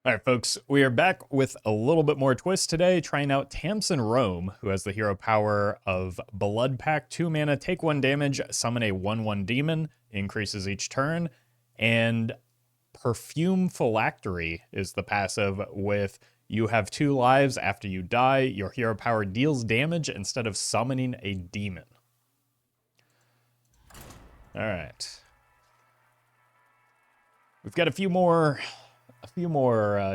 All right, folks, we are back with a little bit more twist today, trying out Tamsin Roame, who has the hero power of Blood Pact, 2 mana, take 1 damage, summon a 1/1 demon, increases each turn, and Perfume Phylactery is the passive with you have 2 lives after you die, your hero power deals damage instead of summoning a demon. All right. We've got a few more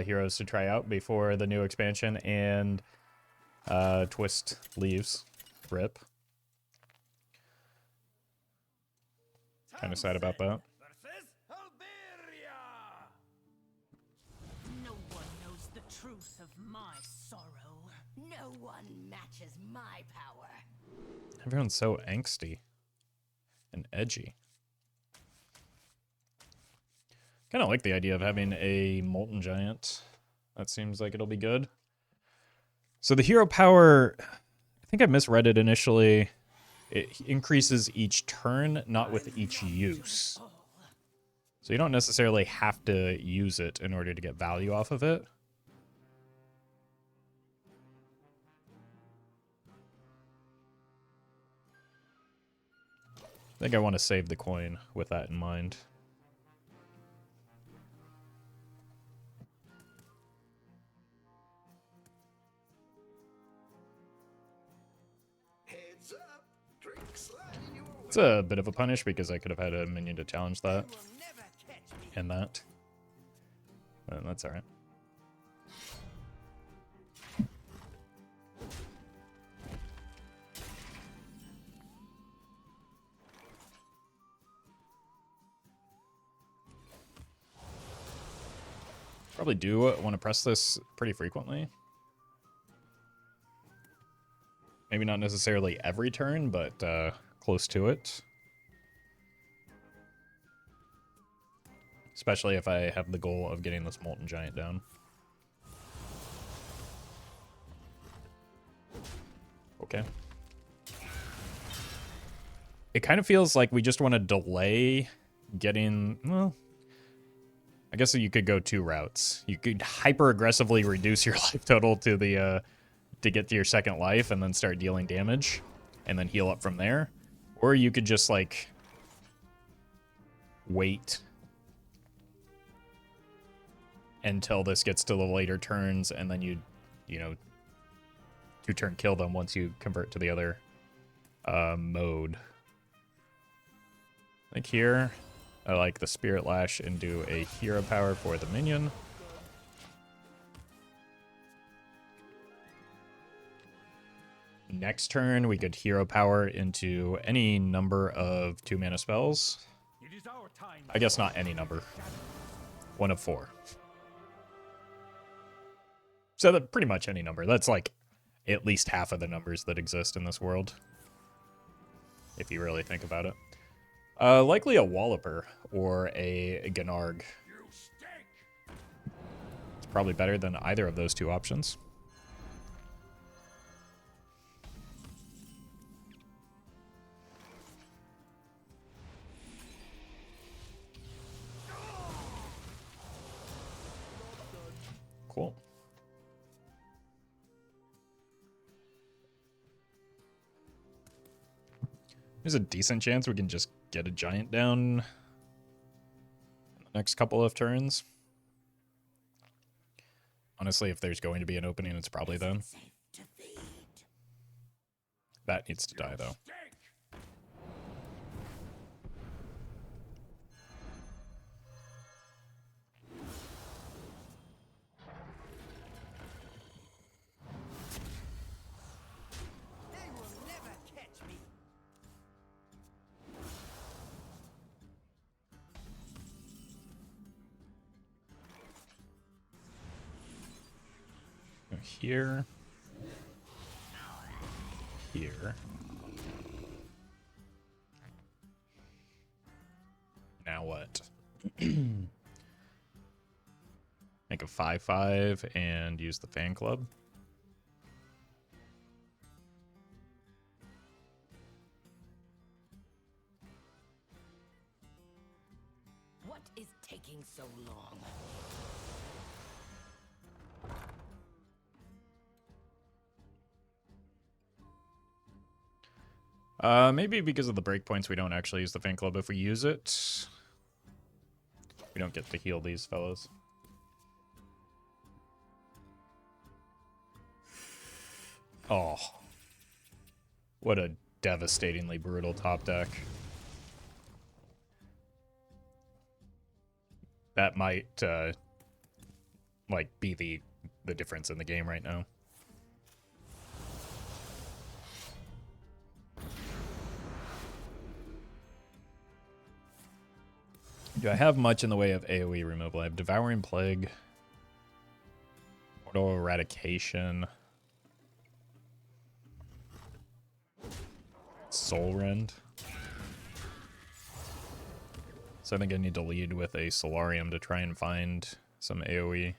heroes to try out before the new expansion and Twist leaves. Rip. Kind of sad about that. No one knows the truth of my sorrow. No one matches my power. Everyone's so angsty and edgy. Kind of like the idea of having a Molten Giant. That seems like it'll be good. So the hero power, I think I misread it initially. It increases each turn, not with each use. So you don't necessarily have to use it in order to get value off of it. I think I want to save the coin with that in mind. It's a bit of a punish because I could have had a minion to challenge that. And that. But that's alright. Probably do want to press this pretty frequently. Maybe not necessarily every turn, but close to it. Especially if I have the goal of getting this Molten Giant down. Okay. It kind of feels like we just want to delay getting... Well, I guess you could go 2 routes. You could hyper-aggressively reduce your life total to the... to get to your 2nd life and then start dealing damage and then heal up from there. Or you could just, like, wait until this gets to the later turns and then you know, 2-turn kill them once you convert to the other mode. I think here, I like the Spirit Lash and do a hero power for the minion. Next turn, we could hero power into any number of 2-mana spells. I guess not any number. 1 of 4. So that pretty much any number. That's like at least half of the numbers that exist in this world. If you really think about it. Likely a Walloper or a Gnarg. It's probably better than either of those 2 options. Cool. There's a decent chance we can just get a giant down in the next couple of turns. Honestly, if there's going to be an opening, it's probably then. That needs to die, though. Here. Here. Now what? Make a 5/5 and use the fan club. What is taking so long? Maybe because of the breakpoints, we don't actually use the fan club. If we use it, we don't get to heal these fellows. Oh. What a devastatingly brutal top deck. That might, like, be the difference in the game right now. Do I have much in the way of AoE removal? I have Devouring Plague, Mortal Eradication, Soul Rend. So I think I need to lead with a Solarium to try and find some AoE.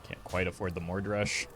Can't quite afford the Mordresh.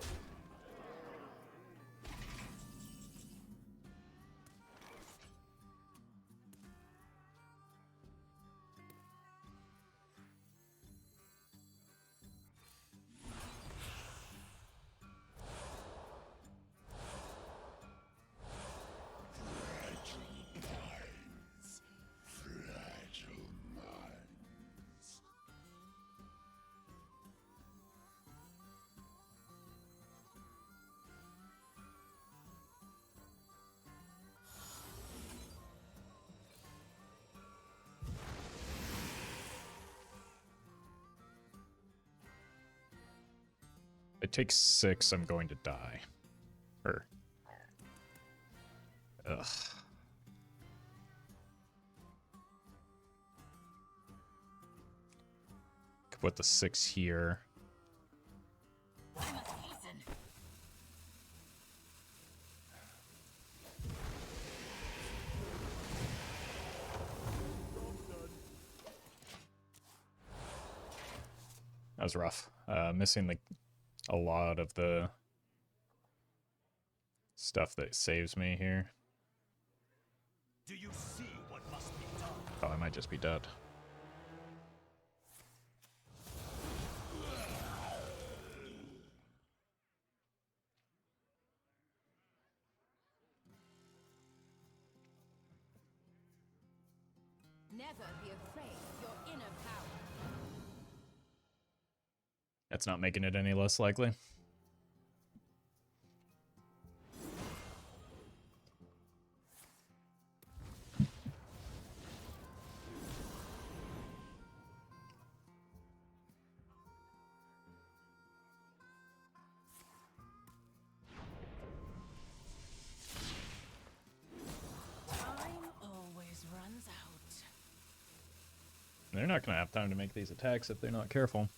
It takes 6, I'm going to die. Ugh. Could put the 6 here. That was rough. Missing a lot of the stuff that saves me here. Do you see what must be done? Oh, I might just be dead. Never be afraid of your inner power. That's not making it any less likely. Time always runs out. They're not going to have time to make these attacks if they're not careful.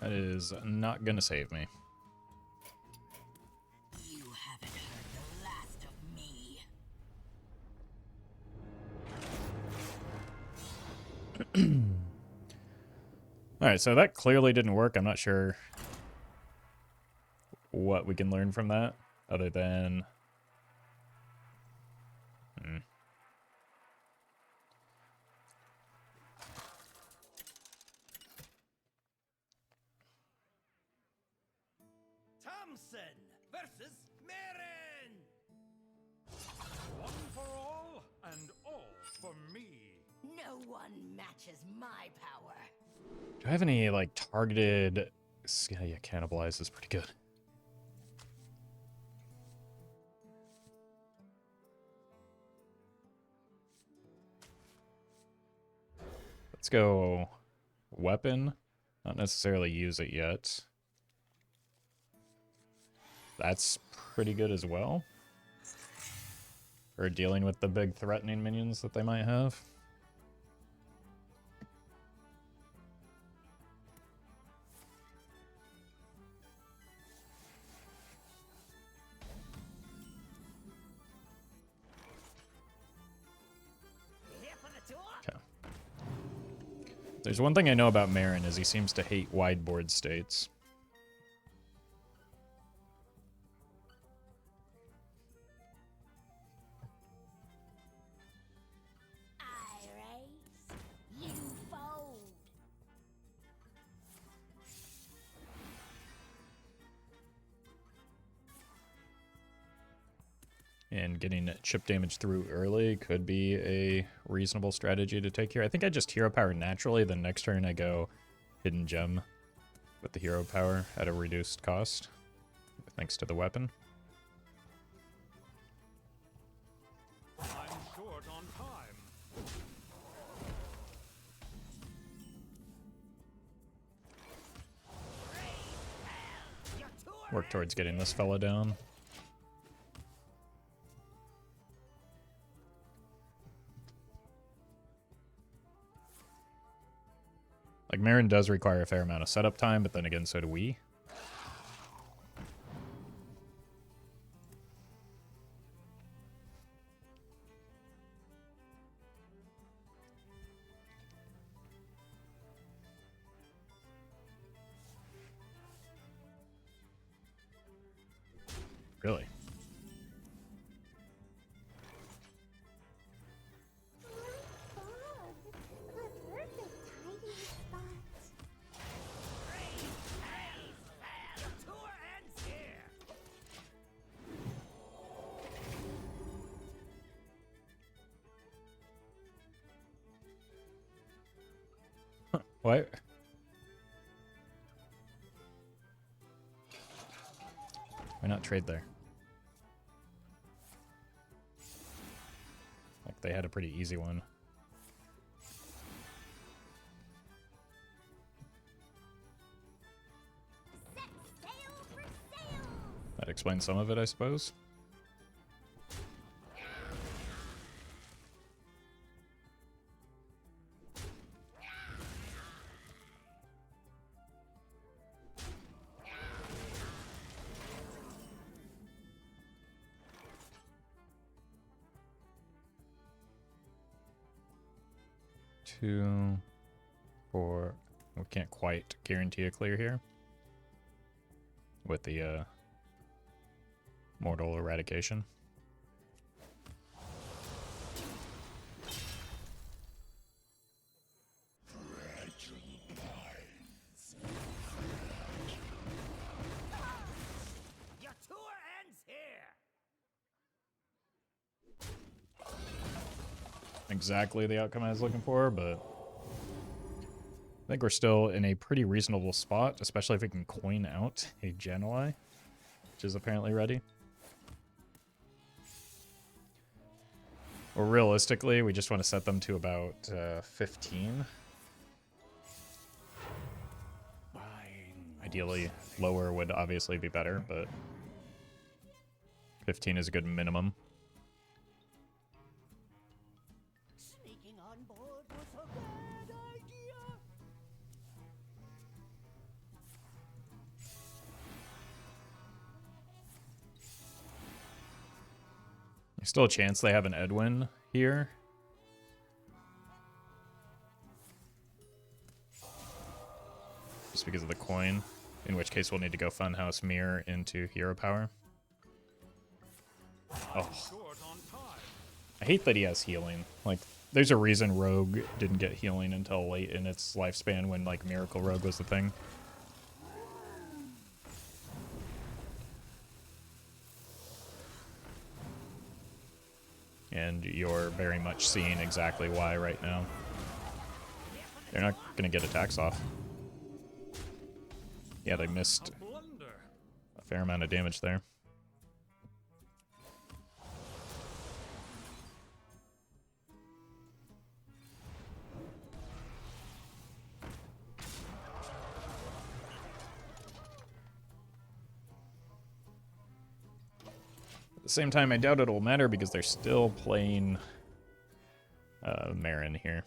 That is not going to save me. You haven't heard the last of me. Alright, so that clearly didn't work. I'm not sure what we can learn from that, other than... Tamsin versus Marin! One for all, and all for me. No one matches my power. Do I have any, like, targeted... Yeah, Cannibalize is pretty good. Let's go weapon. Not necessarily use it yet. That's pretty good as well. For dealing with the big threatening minions that they might have. There's one thing I know about Marin is he seems to hate wide board states. I raise, you fold. And getting chip damage through early could be a reasonable strategy to take here. I think I just hero power naturally, then next turn I go hidden gem with the hero power at a reduced cost, thanks to the weapon. I'm short on time. Work towards getting this fella down. Like, Marin does require a fair amount of setup time, but then again, so do we. Really? Tour ends here. What? Why not trade there? Like, they had a pretty easy one. Set sail for sail. That explains some of it, I suppose. Two, four. We can't quite guarantee a clear here with the mortal eradication. Your tour ends here. Exactly the outcome I was looking for, but I think we're still in a pretty reasonable spot, especially if we can coin out a Jan'alai, which is apparently ready. Or realistically, we just want to set them to about 15. Ideally, lower would obviously be better, but 15 is a good minimum. Sneaking on board was a bad idea. There's still a chance they have an Edwin here. Just because of the coin. In which case we'll need to go Funhouse Mirror into hero power. Oh. Short on time. I hate that he has healing. Like, there's a reason Rogue didn't get healing until late in its lifespan when, like, Miracle Rogue was the thing. And you're very much seeing exactly why right now. They're not going to get attacks off. Yeah, they missed A blunder. a fair amount of damage there. At the same time, I doubt it'll matter because they're still playing Marin here.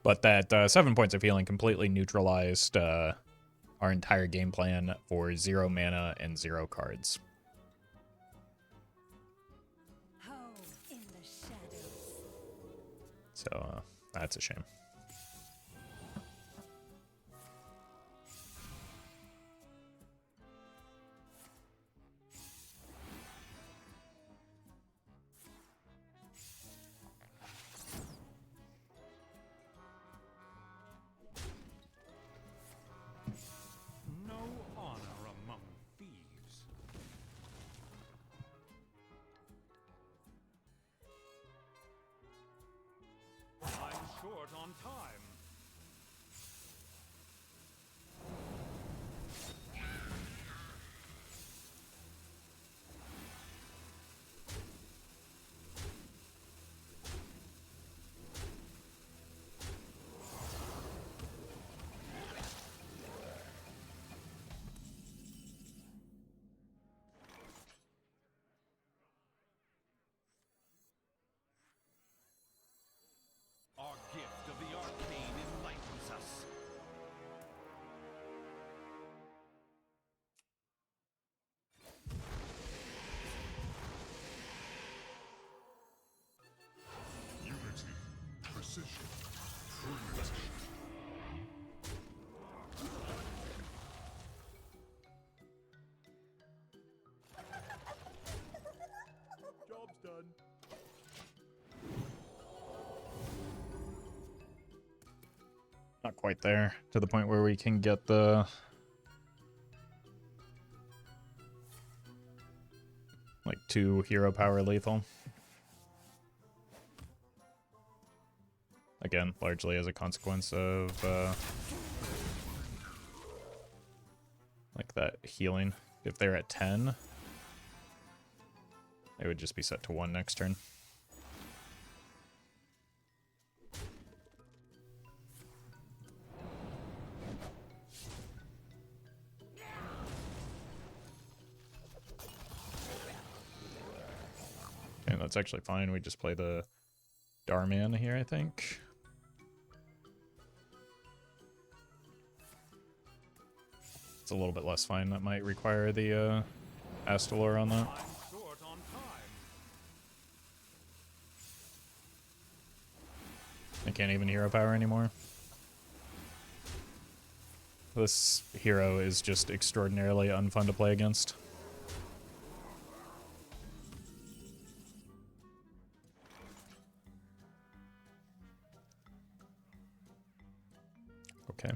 But that 7 points of healing completely neutralized our entire game plan for 0 mana and 0 cards. So that's a shame. No honor among thieves. I'm short on time. Our gift of the arcane enlightens us. Unity, precision, prudence. Job's done. Not quite there to the point where we can get the like 2 hero power lethal. Again, largely as a consequence of like that healing. If they're at 10, they would just be set to 1 next turn. Okay, that's actually fine. We just play the Darman here, I think. It's a little bit less fine. That might require the Astalor on that. I'm short on time. I can't even hero power anymore. This hero is just extraordinarily unfun to play against. Okay.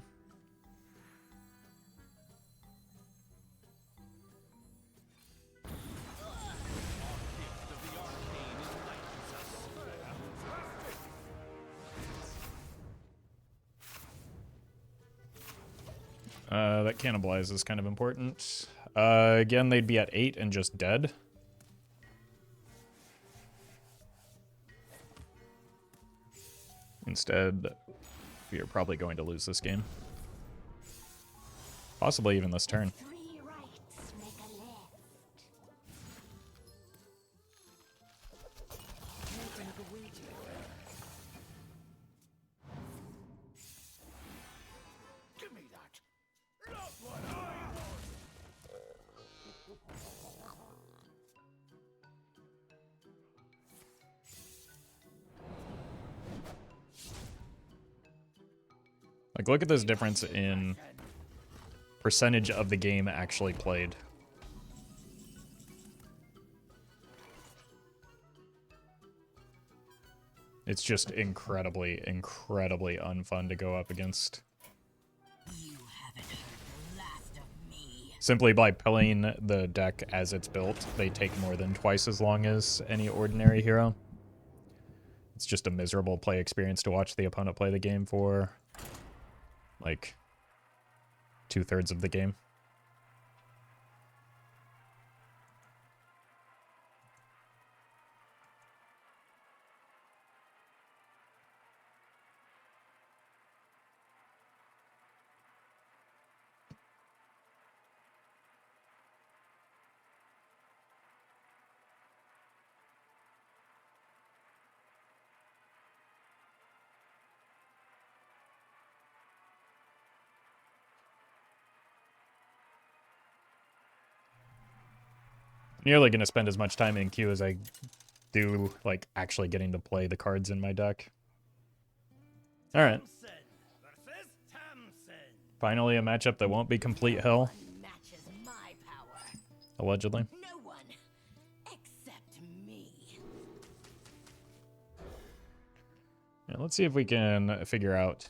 Gift of the arcane enlightens us. That cannibalize is kind of important. Again, they'd be at 8 and just dead. Instead, we are probably going to lose this game. Possibly even this turn. 3 rights make a left. Making a wager. Give me that. Not what I want. Like, look at this difference in percentage of the game actually played. It's just incredibly, incredibly unfun to go up against. You haven't heard the last of me. Simply by playing the deck as it's built, they take more than twice as long as any ordinary hero. It's just a miserable play experience to watch the opponent play the game for, like, 2/3 of the game. Nearly going to spend as much time in queue as I do, like, actually getting to play the cards in my deck. All right. Tamsin versus Tamsin. Finally, a matchup that won't be complete hell, One matches my power. allegedly. No one except me. Yeah, let's see if we can figure out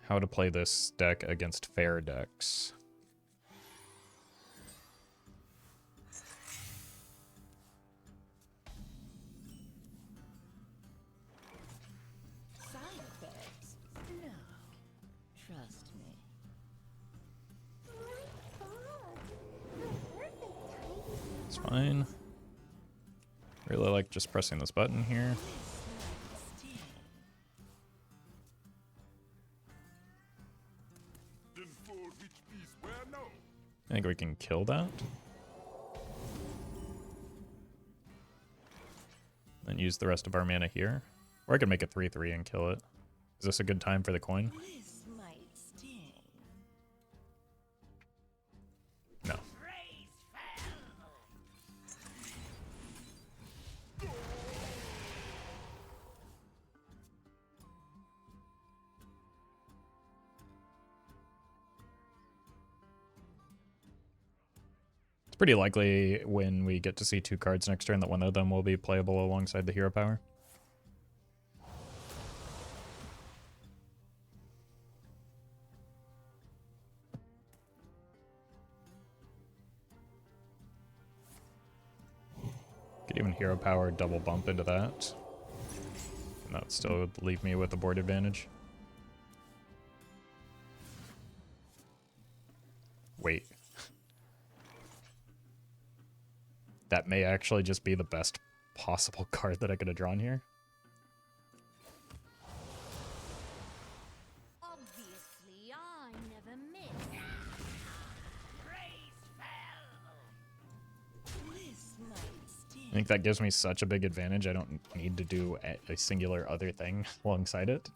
how to play this deck against fair decks. Side effects? No. Trust me. It's fine. Really like just pressing this button here. Then for which piece where no? I think we can kill that. Then use the rest of our mana here. Or I could make a 3/3 and kill it. Is this a good time for the coin? This might sting. No. Raise fell. It's pretty likely when we get to see 2 cards next turn that one of them will be playable alongside the hero power. Could even hero power double bump into that. And that would still leave me with the board advantage. Wait. That may actually just be the best possible card that I could have drawn here. Obviously, I never miss. Raise fell. This might sting. I think that gives me such a big advantage. I don't need to do a singular other thing alongside it.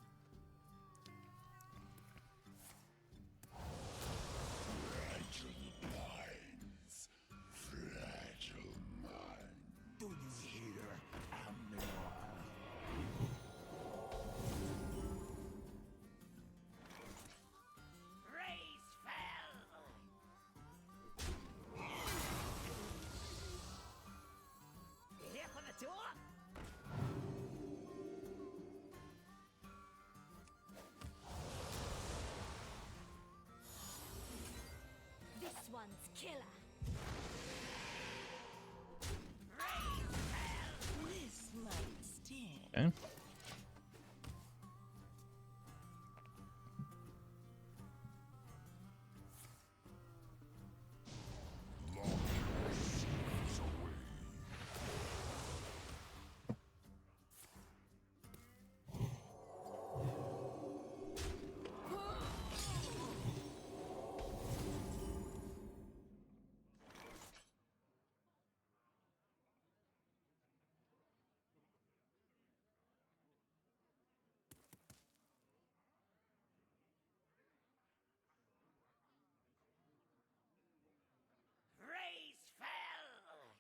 Do you hear, Amnor? Raise fell. Here for the tour. This one's killer. This might sting. Okay. Raise fell.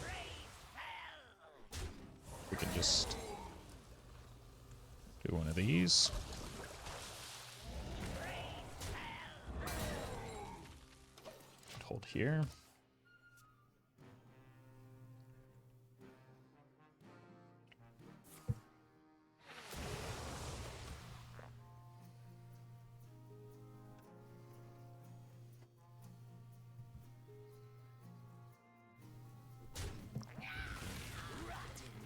Raise fell. We can just do one of these. Hold here.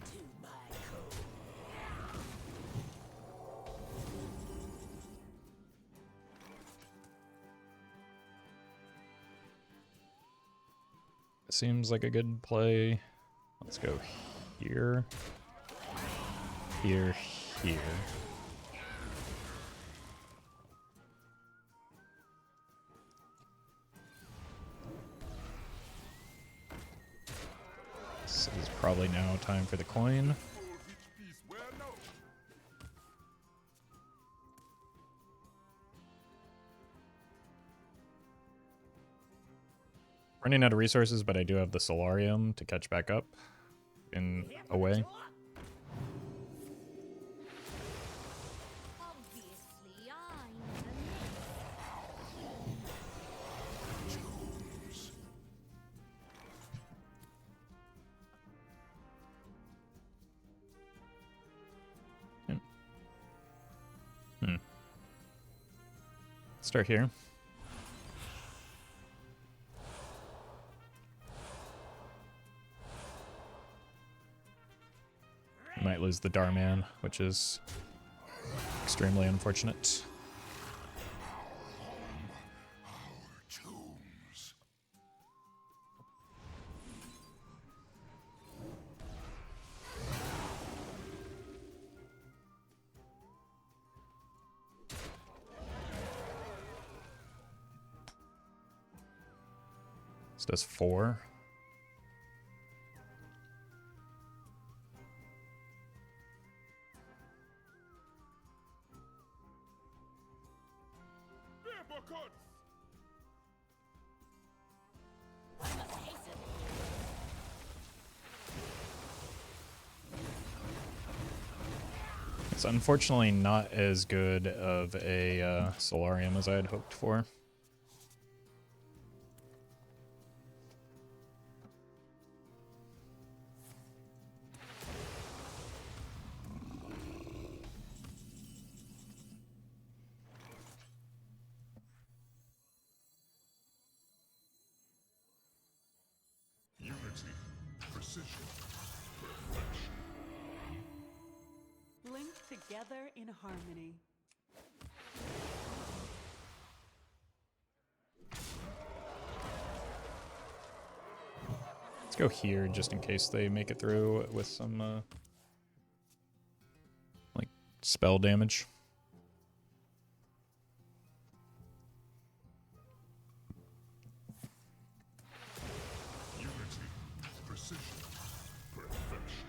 To my code. Seems like a good play. Let's go here. Here, here. This is probably now time for the coin. For which piece where no? Running out of resources, but I do have the Solarium to catch back up. in a way. Obviously, I never Start here. We might lose the Darman, which is extremely unfortunate. Tombs. This does 4. Uppercuts. It's unfortunately not as good of a Solarium as I had hoped for. Unity. Precision. Linked together in harmony. Let's go here just in case they make it through with some like spell damage. Unity. Precision. Perfection.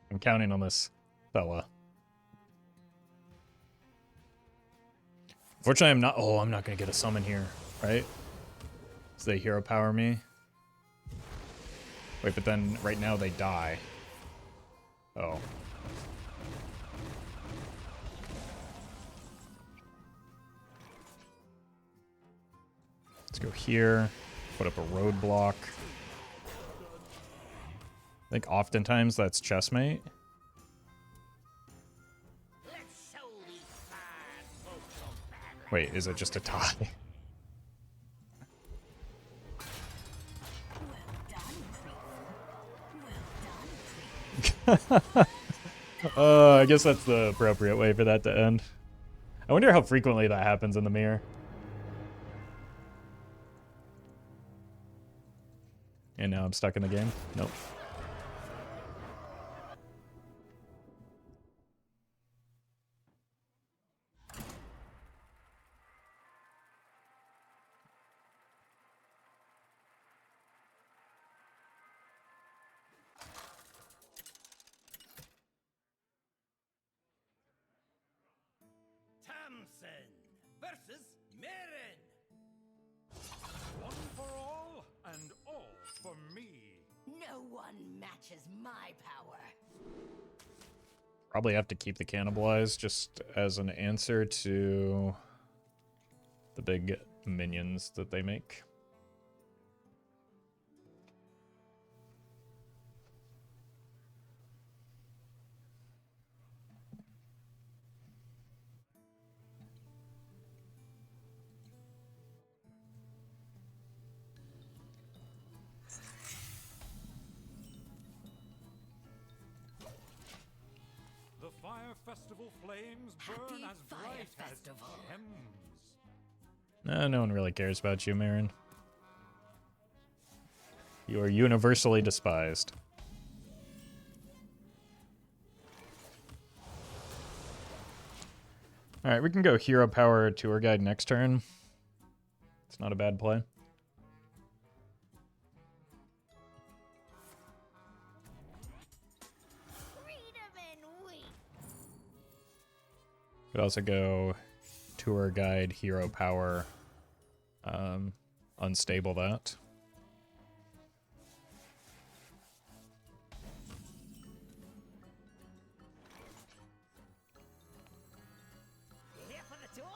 I'm counting on this fella. Unfortunately, I'm not. Oh, I'm not gonna get a summon here, right? So they hero power me. Wait, but then right now they die. Oh. Let's go here. Put up a roadblock. I think oftentimes that's chessmate. Let's show these fine folks some battle. Wait, is it just a tie? Well done, Cretan. I guess that's the appropriate way for that to end. I wonder how frequently that happens in the mirror. And now I'm stuck in the game? Nope. Tamsin versus Meren. One for all and all for me. No one matches my power. Probably have to keep the cannibalize just as an answer to the big minions that they make. festival flames burn Happy as Fire bright as Festival. gems. No one really cares about you, Marin. You are universally despised. Alright, we can go Hero Power Tour Guide next turn. It's not a bad play. Could also go Tour Guide, Hero Power, Unstable that. Here for the tour?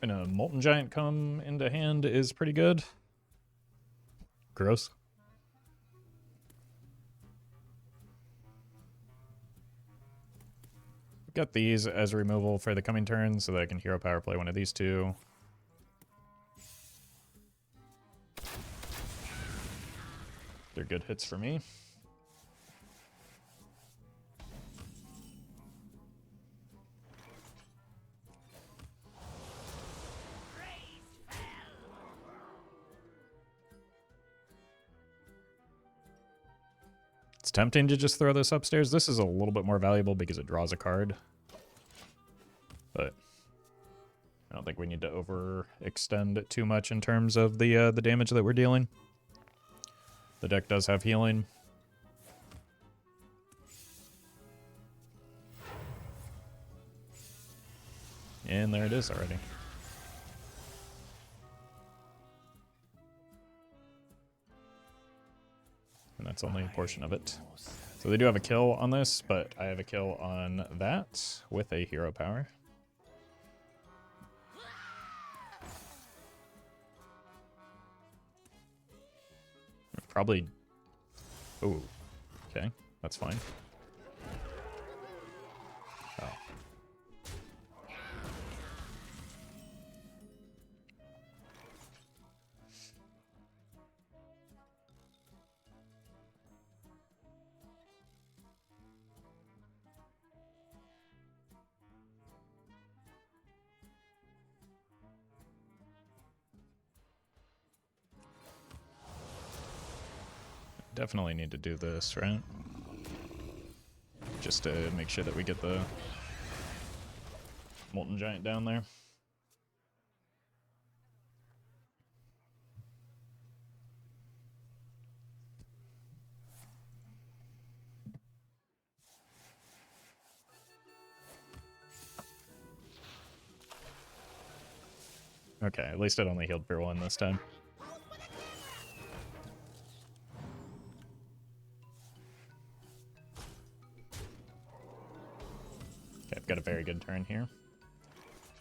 And a Molten Giant come into hand is pretty good. Gross. Got these as removal for the coming turn so that I can Hero Power play one of these two. They're good hits for me. It's tempting to just throw this upstairs. This is a little bit more valuable because it draws a card. But I don't think we need to overextend it too much in terms of the damage that we're dealing. The deck does have healing. And there it is already. And that's only a portion of it. So they do have a kill on this, but I have a kill on that with a Hero Power. Probably... Ooh. Okay, that's fine. Oh. Definitely need to do this, right? Just to make sure that we get the Molten Giant down there. Okay, at least it only healed for one this time. Okay, I've got a very good turn here.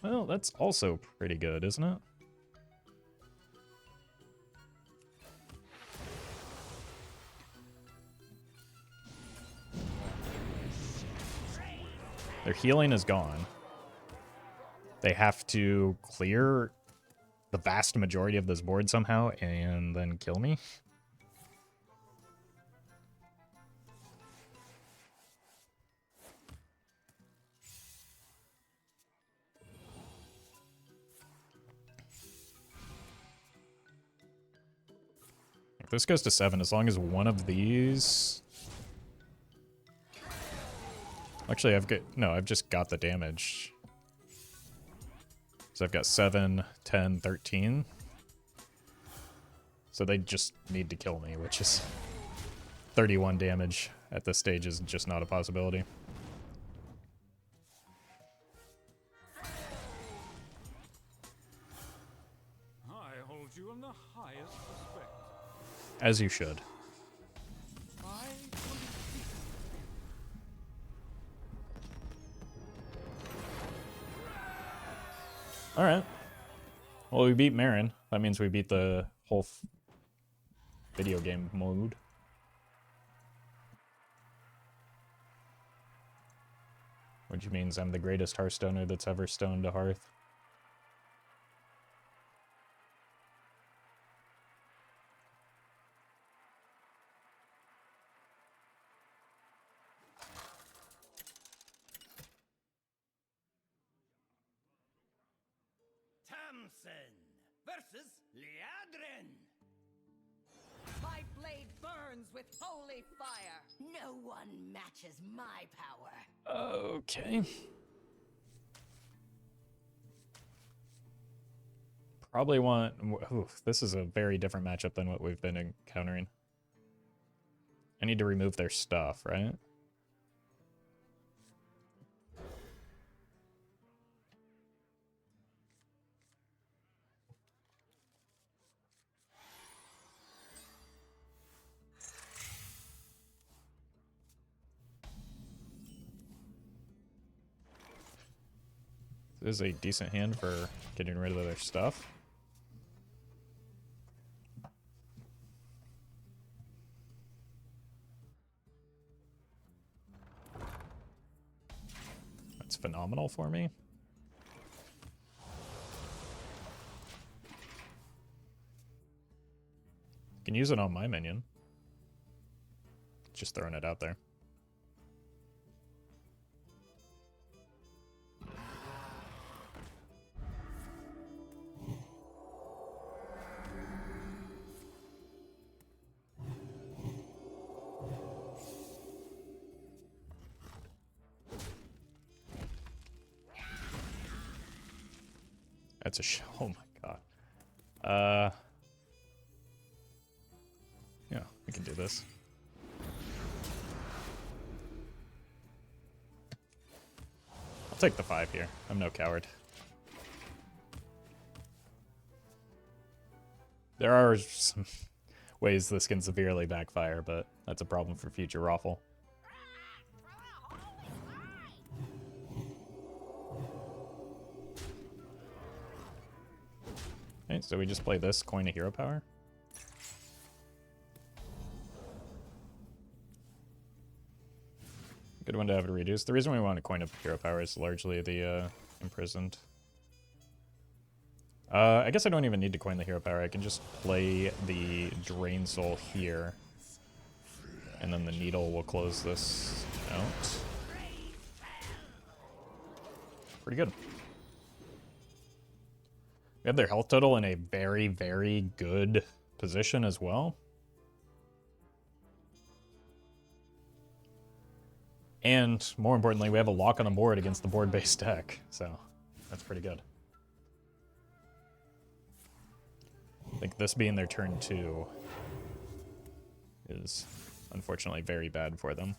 Well, that's also pretty good, isn't it? Their healing is gone. They have to clear the vast majority of this board somehow and then kill me. If this goes to 7, as long as one of these... Actually, I've just got the damage. So I've got 7, 10, 13. So they just need to kill me, which is 31 damage at this stage is just not a possibility. I hold you in the highest respect. As you should. I Alright. Well, we beat Marin. That means we beat the whole video game mode. Which means I'm the greatest Hearthstoner that's ever stoned a hearth. Tamsin versus Liadrin. My blade burns with holy fire. No one matches my power. Okay. Probably want... Ooh, this is a very different matchup than what we've been encountering. I need to remove their stuff, right? This is a decent hand for getting rid of their stuff. That's phenomenal for me. Can use it on my minion. Just throwing it out there. That's a oh my god. Yeah, we can do this. I'll take the 5 here. I'm no coward. There are some ways this can severely backfire, but that's a problem for future Roffle. Okay, so we just play this, coin a hero power. Good one to have to reduce. The reason we want to coin up hero power is largely the imprisoned. I guess I don't even need to coin the hero power. I can just play the Drain Soul here. And then the needle will close this out. Pretty good. We have their health total in a very, very good position as well. And more importantly, we have a lock on the board against the board-based deck. So that's pretty good. I think this being their turn 2 is unfortunately very bad for them.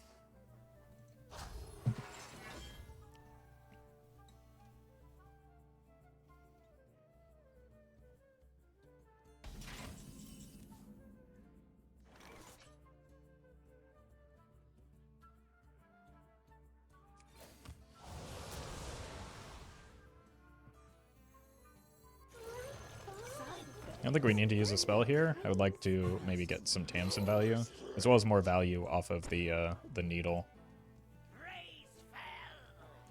I don't think we need to use a spell here. I would like to maybe get some Tamsin value, as well as more value off of the needle.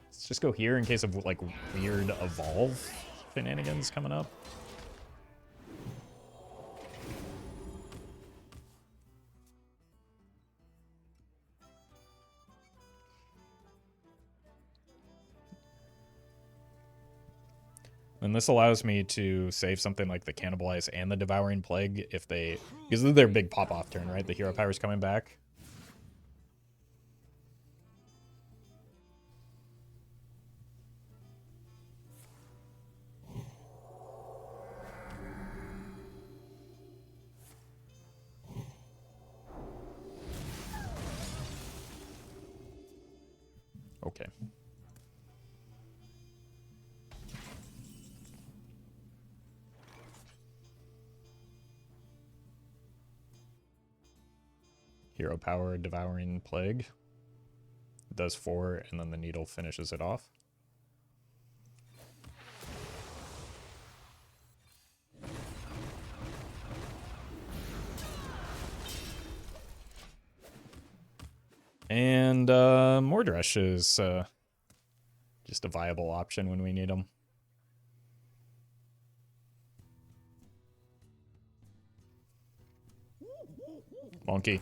Let's just go here in case of like weird evolve shenanigans coming up. And this allows me to save something like the Cannibalize and the Devouring Plague if they... Because this is their big pop-off turn, right? The hero power's coming back. Okay. Hero power, Devouring Plague. It does 4, and then the needle finishes it off. And Mordresh is just a viable option when we need them. Monkey.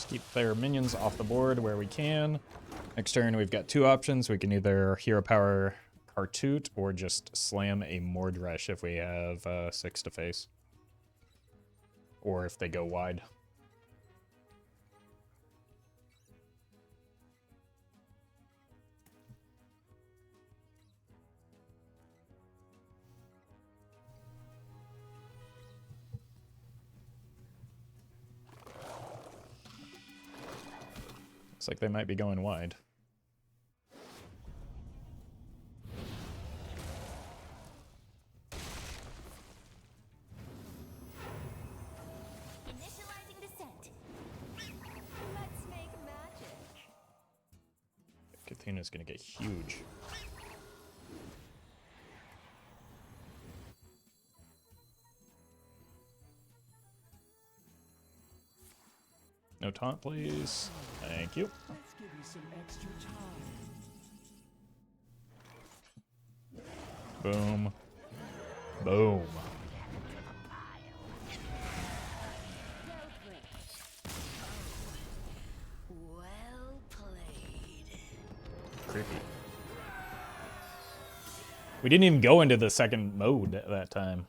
keep their minions off the board where we can. Next turn, we've got two options. We can either hero power Kartut or just slam a Mordresh if we have 6 to face. Or if they go wide. Looks like they might be going wide. Initializing descent. Let's make magic. Kathena's gonna get huge. No taunt, please. Thank you. Let's give you some extra time. Boom. Boom. Well played. Creepy. We didn't even go into the second mode at that time.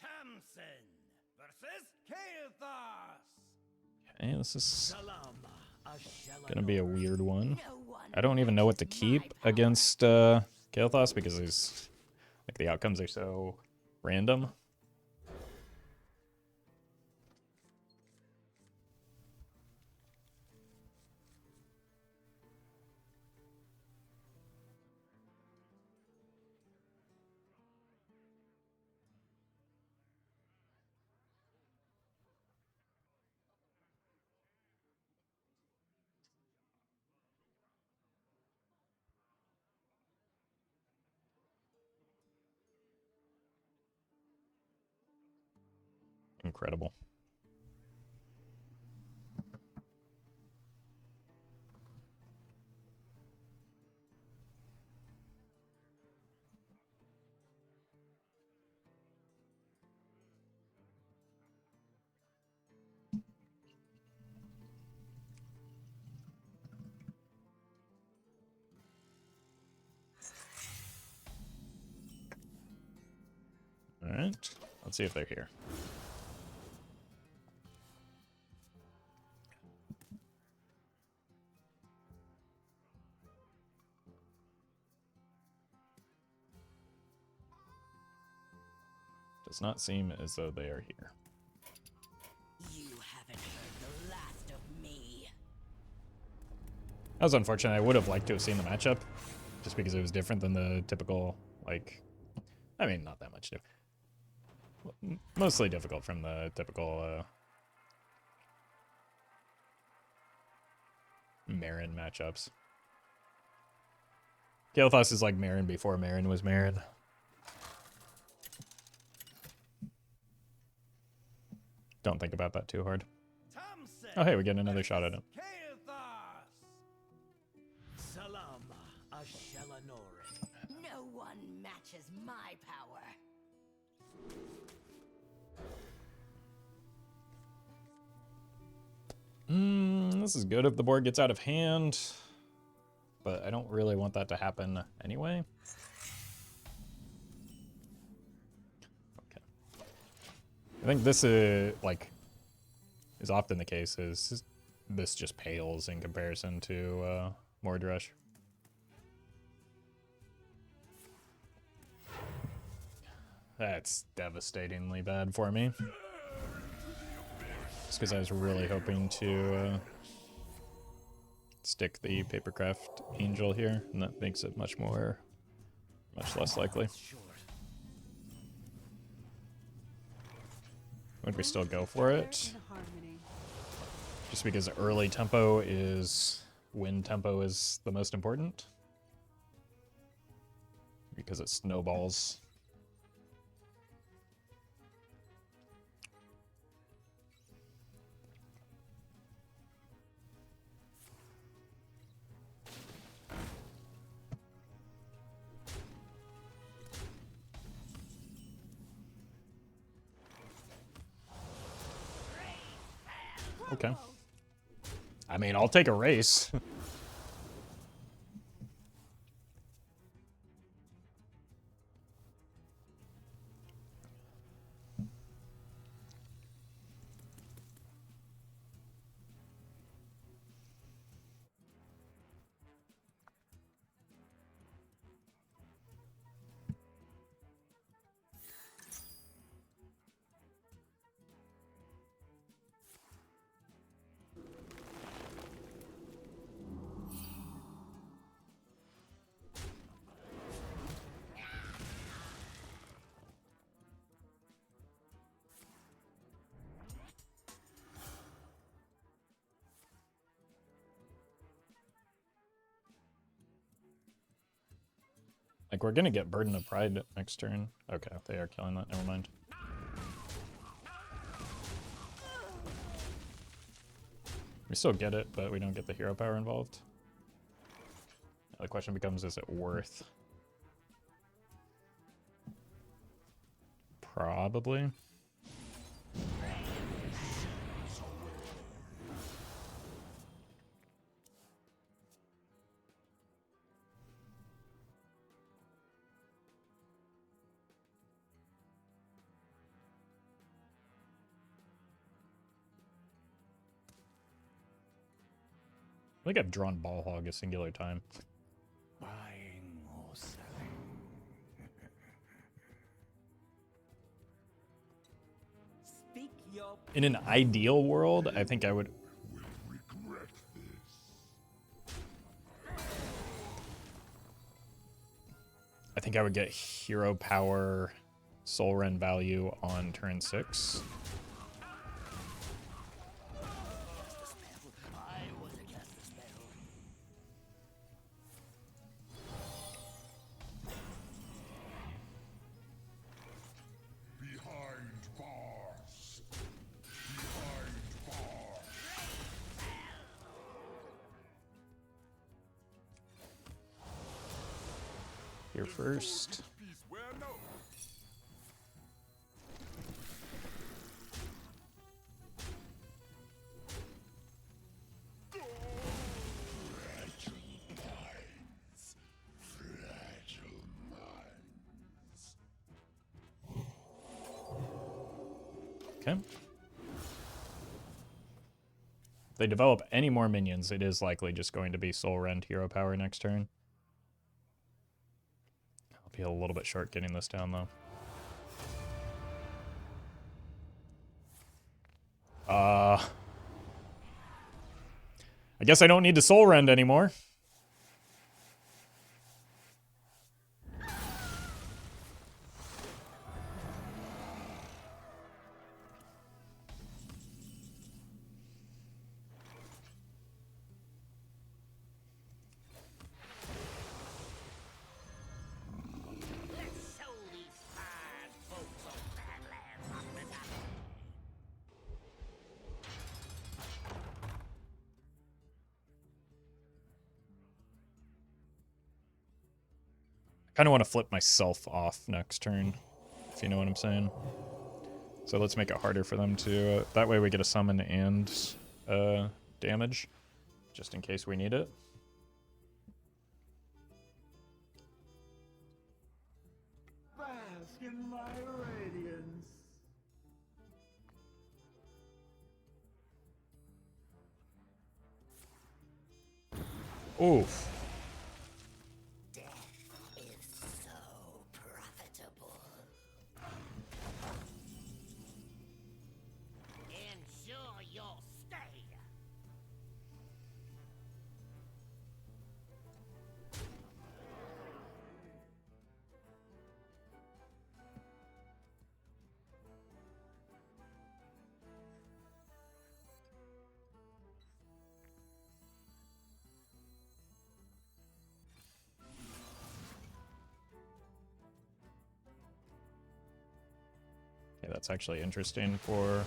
Tamsin versus Kael'thas. Okay, this is Salam, gonna be a weird one. No one I don't even know what to matches keep my power. against Kael'thas because he's like the outcomes are so random. Incredible. All right, let's see if they're here. Does not seem as though they are here. You haven't heard the last of me. That was unfortunate. I would have liked to have seen the matchup, just because it was different than the typical, like, I mean, not that much new. Mostly difficult from the typical Marin matchups. Kael'thas is like Marin before Marin was Marin. Don't think about that too hard. Tamsin Oh, hey, we get another shot at him. Kael'thas. Salam, Ashelanori. No one matches my power. This is good if the board gets out of hand, but I don't really want that to happen anyway. Okay. I think this is often the case. Is this just pales in comparison to Mordresh? That's devastatingly bad for me. Just because I was really hoping to stick the Papercraft Angel here, and that makes it much less likely. Would we still go for it? In harmony. Just because early tempo is, win tempo is the most important? because it snowballs. Okay. I mean, I'll take a race. Like, we're gonna get Burden of Pride next turn. Okay, they are killing that. Never mind. We still get it, but we don't get the hero power involved. Now the question becomes, is it worth? Probably. I think I've drawn Ball Hog a singular time. Buying or selling. Speak your In an ideal world, I think I would... Regret this. I think I would get hero power, soul rend value on turn 6. I was against the spell. Behind bars. Behind bars. Here first. Peace where no. Fragile minds. Fragile minds. Okay. If they develop any more minions, it is likely just going to be soul rend hero power next turn. I'll be a little bit short getting this down, though. I guess I don't need to soul rend anymore. Let's show these fine folks of Badlands hospitality. I kind of want to flip myself off next turn, if you know what I'm saying. So let's make it harder for them to... that way we get a summon and damage, just in case we need it. Bask in my radiance. Oof. Death is so profitable. Ensure your stay. That's actually interesting for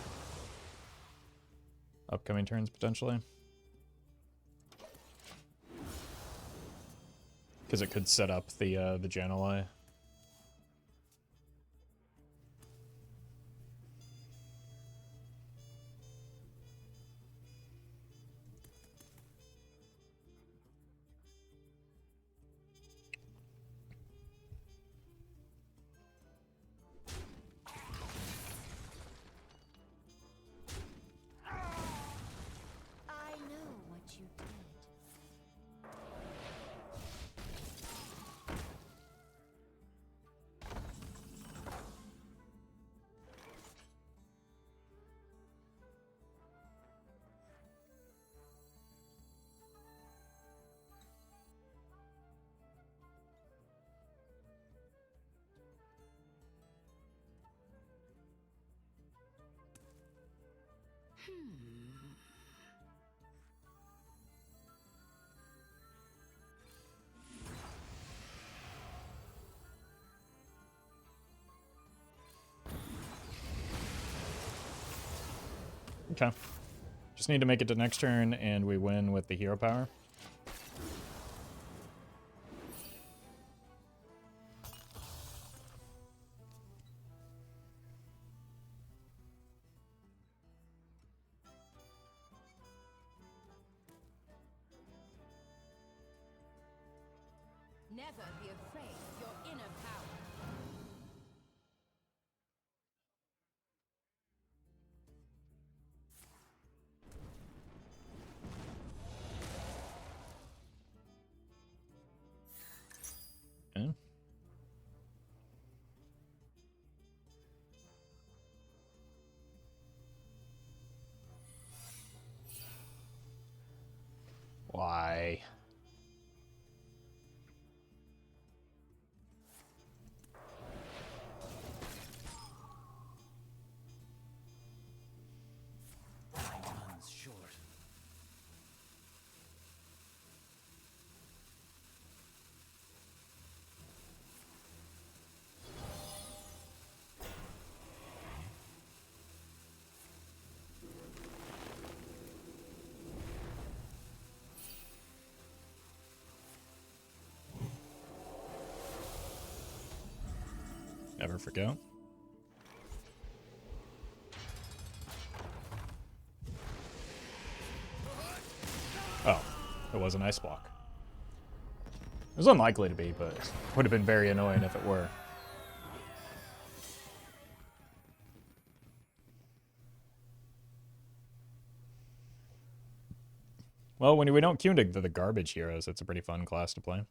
upcoming turns, potentially. Because it could set up the Jan'alai. I know what you did. Okay. Just need to make it to next turn, and we win with the hero power. Never be afraid of your inner power. Okay. Why? Time's short. Never forget. Oh, it was an ice block. It was unlikely to be, but would have been very annoying if it were. Well, when we don't queue into the garbage heroes, it's a pretty fun class to play.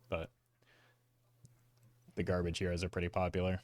But the garbage heroes are pretty popular.